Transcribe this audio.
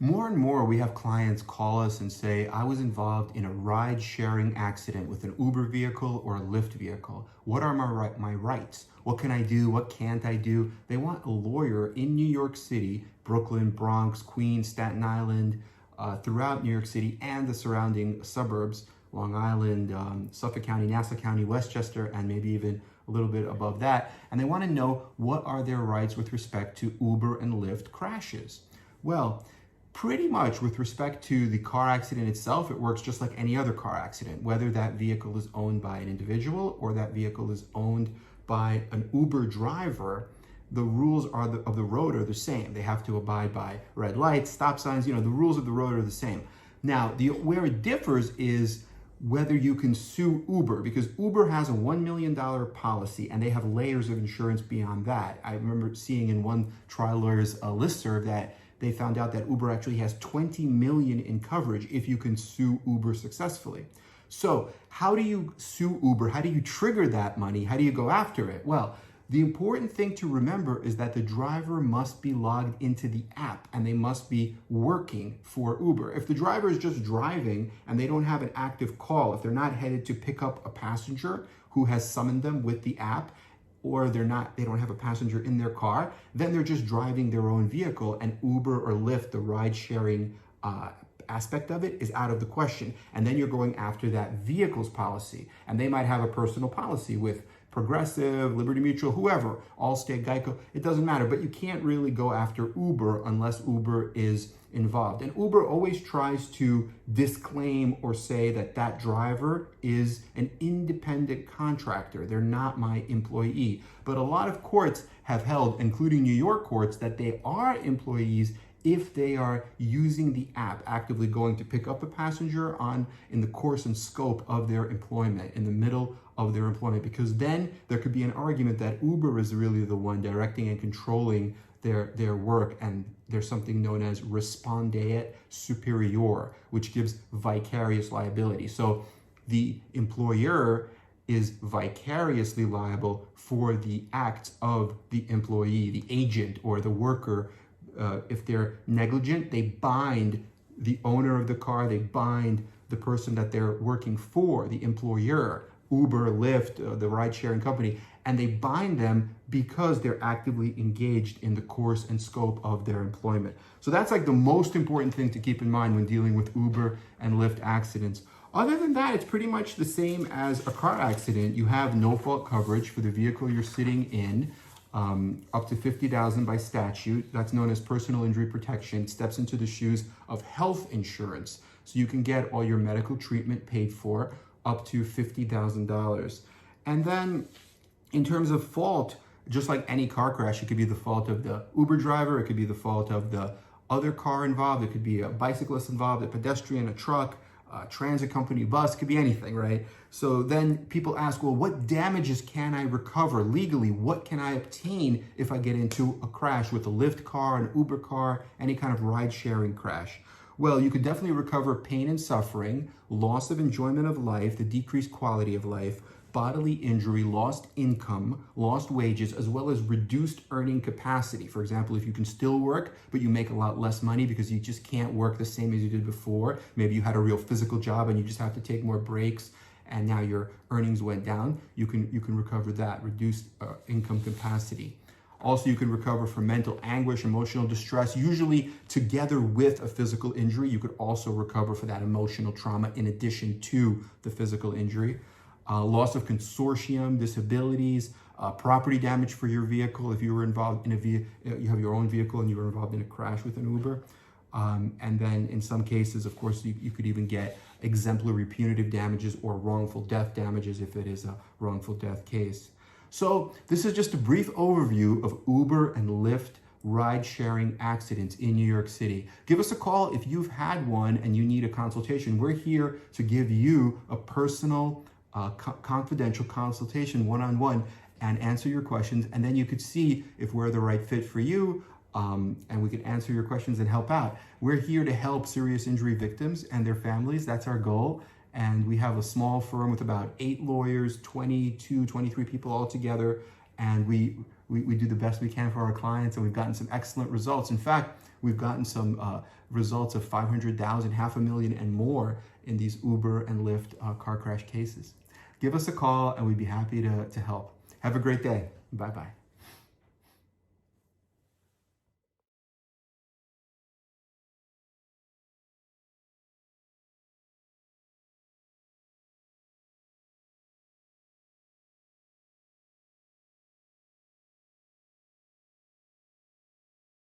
More and more, we have clients call us and say, I was involved in a ride-sharing accident with an Uber vehicle or a Lyft vehicle. What are my rights? What can I do? What can't I do? They want a lawyer in New York City, Brooklyn, Bronx, Queens, Staten Island, throughout New York City and the surrounding suburbs, Long Island, Suffolk County, Nassau County, Westchester, and maybe even a little bit above that. And they want to know what are their rights with respect to Uber and Lyft crashes. Well, pretty much with respect to the car accident itself, it works just like any other car accident, whether that vehicle is owned by an individual or that vehicle is owned by an Uber driver. The rules of the road are the same. They have to abide by red lights, stop signs, the rules of the road are the same. Now, where it differs is whether you can sue Uber, because Uber has a $1 million policy and they have layers of insurance beyond that. I remember seeing in one trial lawyer's listserv that they found out that Uber actually has $20 million in coverage if you can sue Uber successfully. So how do you sue Uber? How do you trigger that money? How do you go after it? Well, the important thing to remember is that the driver must be logged into the app and they must be working for Uber. If the driver is just driving and they don't have an active call, if they're not headed to pick up a passenger who has summoned them with the app, or they don't have a passenger in their car, then they're just driving their own vehicle, and Uber or Lyft, the ride sharing aspect of it, is out of the question. And then you're going after that vehicle's policy. And they might have a personal policy with Progressive, Liberty Mutual, whoever, Allstate, Geico, it doesn't matter. But you can't really go after Uber unless Uber is involved. And Uber always tries to disclaim or say that that driver is an independent contractor. They're not my employee. But a lot of courts have held, including New York courts, that they are employees if they are using the app, actively going to pick up a passenger in the course and scope of their employment, in the middle of their employment, because then there could be an argument that Uber is really the one directing and controlling their work, and there's something known as respondeat superior, which gives vicarious liability. So the employer is vicariously liable for the acts of the employee, the agent, or the worker. If they're negligent, they bind the owner of the car, they bind the person that they're working for, the employer, Uber, Lyft, the ride-sharing company, and they bind them because they're actively engaged in the course and scope of their employment. So that's like the most important thing to keep in mind when dealing with Uber and Lyft accidents. Other than that, it's pretty much the same as a car accident. You have no-fault coverage for the vehicle you're sitting in, up to $50,000 by statute. That's known as personal injury protection. It steps into the shoes of health insurance. So you can get all your medical treatment paid for up to $50,000. And then in terms of fault, just like any car crash, it could be the fault of the Uber driver, it could be the fault of the other car involved, it could be a bicyclist involved, a pedestrian, a truck, a transit company, bus, could be anything, right? So then people ask, well, what damages can I recover legally? What can I obtain if I get into a crash with a Lyft car, an Uber car, any kind of ride-sharing crash? Well, you could definitely recover pain and suffering, loss of enjoyment of life, the decreased quality of life, bodily injury, lost income, lost wages, as well as reduced earning capacity. For example, if you can still work, but you make a lot less money because you just can't work the same as you did before. Maybe you had a real physical job and you just have to take more breaks, and now your earnings went down. You can recover that, reduced income capacity. Also, you can recover from mental anguish, emotional distress, usually together with a physical injury. You could also recover for that emotional trauma in addition to the physical injury. Loss of consortium, disabilities, property damage for your vehicle if you were involved in you have your own vehicle and you were involved in a crash with an Uber. And then in some cases, of course, you could even get exemplary punitive damages or wrongful death damages if it is a wrongful death case. So this is just a brief overview of Uber and Lyft ride-sharing accidents in New York City. Give us a call if you've had one and you need a consultation. We're here to give you a personal, confidential consultation one-on-one and answer your questions, and then you could see if we're the right fit for you, and we could answer your questions and help out. We're here to help serious injury victims and their families. That's our goal. And we have a small firm with about 8 lawyers, 22, 23 people all together. And we We do the best we can for our clients, and we've gotten some excellent results. In fact, we've gotten some results of 500,000, $500,000 and more in these Uber and Lyft car crash cases. Give us a call and we'd be happy to help. Have a great day. Bye-bye.